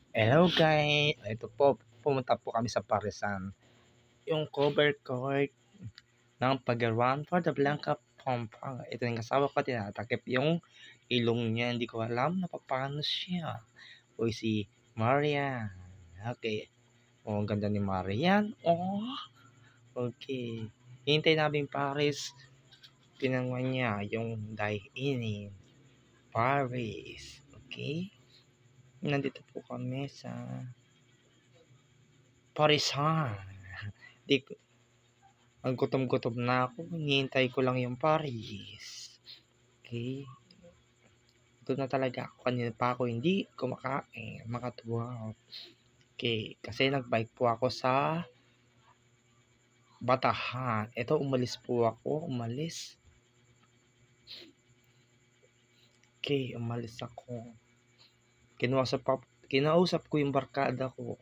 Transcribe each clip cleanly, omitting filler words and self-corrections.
Hello guys! Ito po, pumunta po kami sa Parisan. Yung cover court ng Pagawan for the Blanca Pampanga. Ito yung kasama ko, tinatakip yung ilong niya. Hindi ko alam na paano siya. Uy, si Marian. Okay. Oh, ang ganda ni Marian. Oh, okay. Hintay namin Paris. Tinanguan niya yung dine-in. Paris. Okay. Nandito po kami sa Parisan. Di ko, ang gutom-gutom na ako. Hinihintay ko lang yung Paris. Okay. Doon na talaga ako. Kanina pa ako hindi kumakain. Makatuwa. Okay. Kasi nagbike po ako sa Batahan. Ito, umalis po ako. Umalis. Okay. Umalis ako. Kinausap ko yung barkada ko.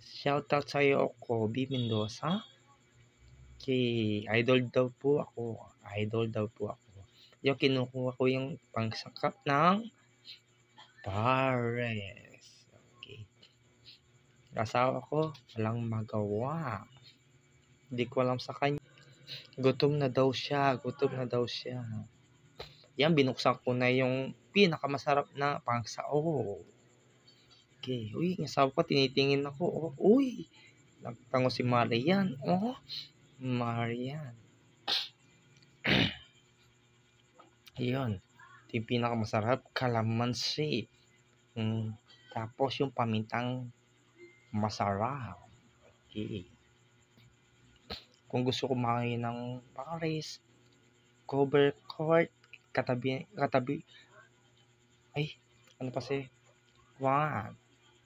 Shoutout sa'yo ako, B. Mendoza. Okay. Idol daw po ako. Yung kinukuha ko yung pangsakap ng Pares. Okay. Asawa ko, walang magawa. Hindi ko alam sa kanya. Gutom na daw siya. Yan, binuksan ko na yung pinakamasarap na pangsao. Okay. Uy, yung asawa ko, tinitingin ako. Uy, nagtango si Marian. Marian. Yun. Ito yung pinakamasarap, kalamansi. Tapos yung pamintang masarap. Okay. Kung gusto kumain ng Paris, cover court, katabi, ay, ano pa si, Juan.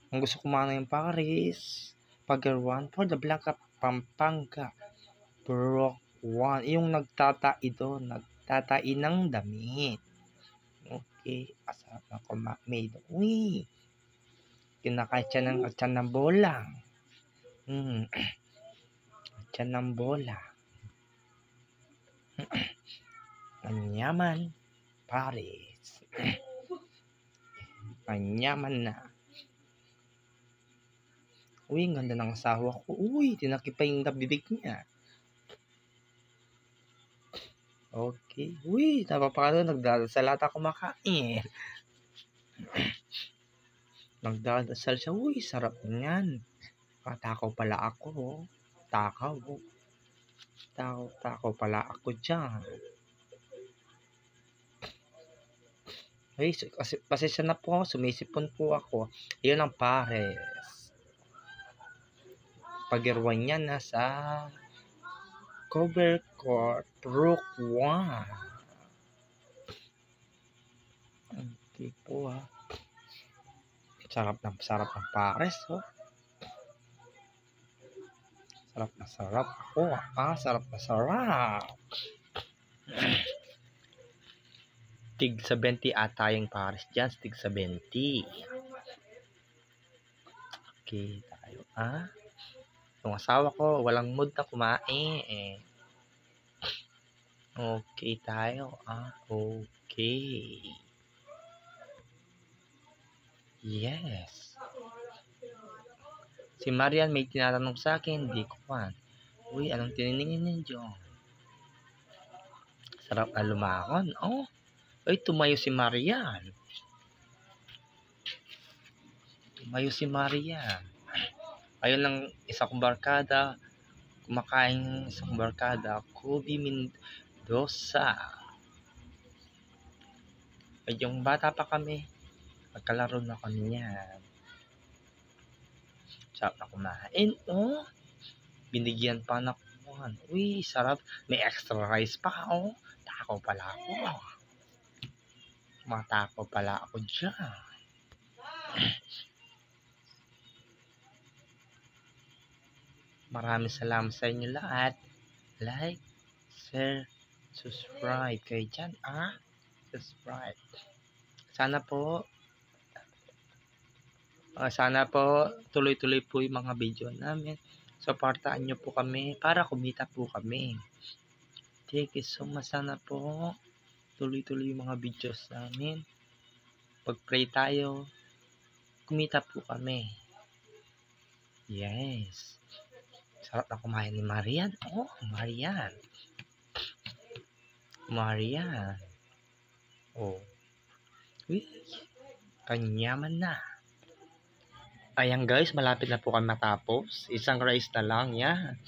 Kung gusto kumain ng Paris, Pagawan for the Blanca Pampanga, Brook 1, yung nagtatai ng damit. Okay, asarap na kumain. Uy, kinakain siya ng bola. Tiyan ng bola. Manyaman, Paris. Manyaman na. Uy, ang ganda ng asawa ko. Uy, tinakip pa yung bibig niya. Okay. Uy, napapakalo, nagdadasal ata kumakain. Nagdadasal siya. Uy, sarap niyan. Takaw pala ako. Takaw pala ako dyan. Ay, pasensya na po, sumisipon po ako. Yun ang Pares. Pagirwan niya na sa cover court, Brook 1. Okay po Sarap ng Pares Sarap ako Tig 70 ata yung Pares dyan, tig 70. Okay, tayo yung asawa ko, walang mood na kumain. Okay tayo, okay. Yes. Si Marian may tinatanong sa akin, di ko pa. Uy, anong tininingin ninyo? Sarap na lumakon. Uy, tumayo si Marian. Ayun lang, isa kong barkada. Kumakain sa kong barkada, Kobe Mendoza. Ay, yung bata pa kami, magkalaro na kami niyan. Sarap na kumain. Binigyan pa na kuhan. Uy, sarap. May extra rice pa. Takaw pala ako dyan. Maraming salamat sa inyo lahat. Like, share, subscribe kayo dyan. Subscribe. Sana po tuloy-tuloy po yung mga video namin. Supportaan nyo po kami para kumita po kami. Thank you so much. Sana po tuloy-tuloy yung mga videos namin. Pag-pray tayo. kumita po kami. Yes. Sarap na kumain ni Marian. Oh, Marian. Marian. Oh. Uy. Kanyaman na. Ayan guys, malapit na po kami matapos. Isang rice na lang yan.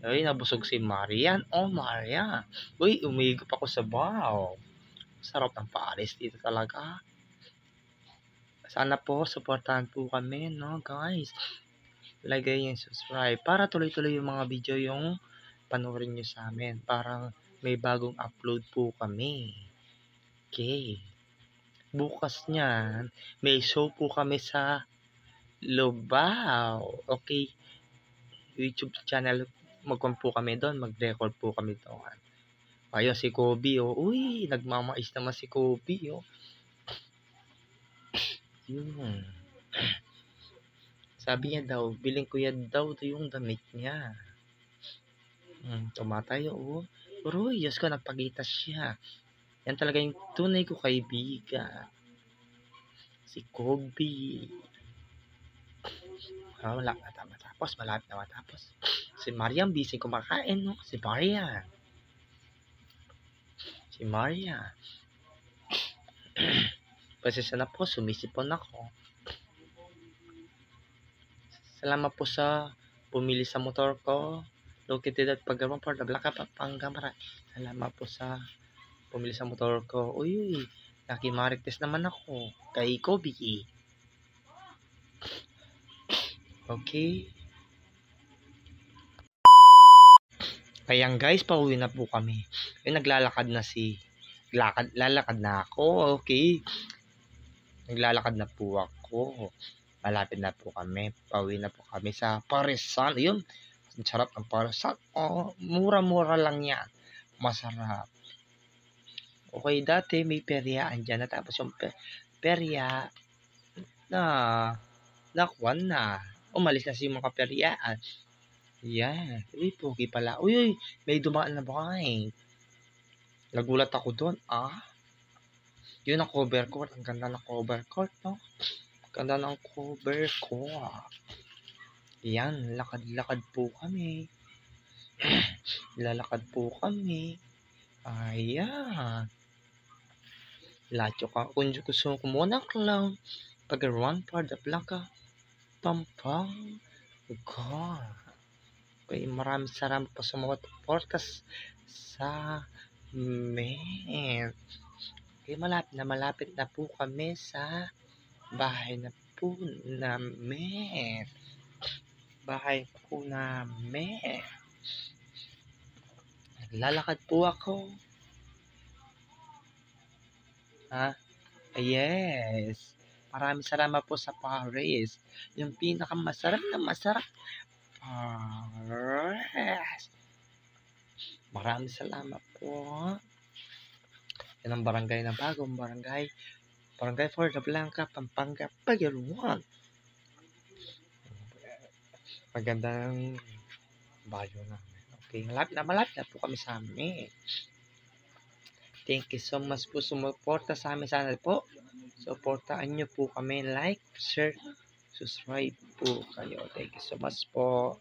Ay, nabusog si Marian. Oh, Marian. Uy, umigop ako sa baw. Sarap ng Paris dito talaga. Sana po, supportahan po kami, no guys. Lagay yung subscribe para tuloy-tuloy yung mga video yung panoorin nyo sa amin. Parang may bagong upload po kami. Okay. Bukas niyan, may show po kami sa Lubao. Okay. YouTube channel, magkuhan po kami doon. Mag-record po kami doon. Ayun, si Kobe, oh. Uy, nagmamais naman si Kobe, oh. Yun. Sabi niya daw, biling ko yan daw yung damit niya. Tumatayo, oh. Pero, Diyos ko, nagpagitas siya. Yan talaga yung tunay ko kaibigan. Si Kobe. Wala na matapos. Malapit na matapos. Si Mariam, busy kumakain, no? Si Mariam. Si Mariam. Pasensya na po, sumisipon ako. Salamat po sa pumili sa motor ko. Located at Pagawan for the Black Up Pangamara. Salamat po sa pumili sa motor ko. Uy, nakimarites naman ako. Kay Kobe. Okay. Ayan guys, pauwi na po kami. Naglalakad na lalakad na ako. Okay. Naglalakad na po ako. Malapit na po kami. Pauwi na po kami sa Parisan. Ayun. Ang sarap ng Parisan. Oh, mura-mura lang yan. Masarap. Okay, dati may peryaan dyan. Tapos yung perya na nakuan na. Umalis na si mga peryaan. Yan. Uy, pogi pala. Uy, may dumaan na bakay. Nagulat ako doon. Yun ang cover court. Ang ganda ng cover court, no? Ganda ng cover ko. Yan, lakad-lakad po kami. Lalakad po kami. Ayan. Lacho ka. Kung gusto ko muna lang. Pag-run for the Blanca. Pampang. God. Okay, maraming salamat po sa mga portas sa men. Okay, malapit na po kami sa bahay na po namin. Bahay po namin. Naglalakad po ako. Yes. Maraming salamat po sa Paris. Yung pinakamasarap na masarap. Paris. Maraming salamat po. Yan ang barangay na bagong barangay. Barangay for the Blanca, Pampanga, Pagawan. Magandang bayo namin. Okay, malapit na po kami sa amin. Thank you so much po sumuporta sa amin. Sana po, supportaan nyo po kami. Like, share, subscribe po kayo. Thank you so much po.